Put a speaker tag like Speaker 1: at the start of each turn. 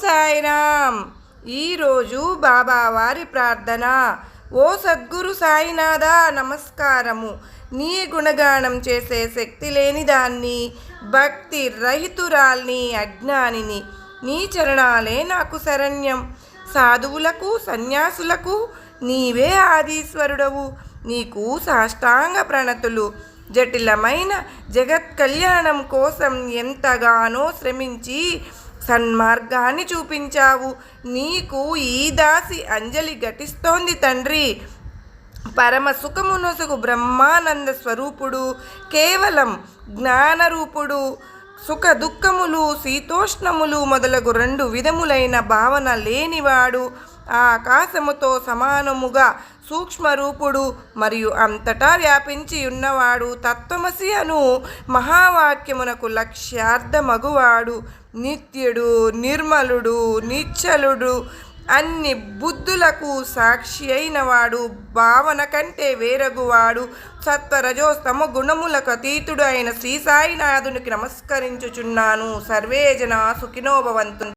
Speaker 1: సాయిరామ్. ఈరోజు బాబావారి ప్రార్థన. ఓ సద్గురు సాయినాథ నమస్కారము. నీ గుణగానం చేసే శక్తి లేని దాన్ని, భక్తి రహితురాల్ని, అజ్ఞానిని. నీ చరణాలే నాకు శరణ్యం. సాధువులకు సన్యాసులకు నీవే ఆదీశ్వరుడవు. నీకు సాష్టాంగ ప్రణతులు. జటిలమైన జగత్ కళ్యాణం కోసం ఎంతగానో శ్రమించి సన్మార్గాన్ని చూపించావు. నీకు ఈ దాసి అంజలి ఘటిస్తోంది తండ్రి. పరమ సుఖమునొసగు బ్రహ్మానంద స్వరూపుడు, కేవలం జ్ఞానరూపుడు. సుఖ దుఃఖములు, శీతోష్ణములు మొదలగు 2 విధములైన భావన లేనివాడు. ఆకాశముతో సమానముగా సూక్ష్మరూపుడు మరియు అంతటా వ్యాపించి ఉన్నవాడు. తత్వమసి అను మహావాక్యమునకు లక్ష్యార్థమగువాడు. నిత్యుడు, నిర్మలుడు, నిశ్చలుడు, అన్ని బుద్ధులకు సాక్షి అయినవాడు. భావన కంటే వేరగువాడు. సత్వరజోస్తమ గుణములకు అతీతుడు అయిన శ్రీ సాయినాథునికి నమస్కరించుచున్నాను. సర్వే జనా సుఖినో భవంతు.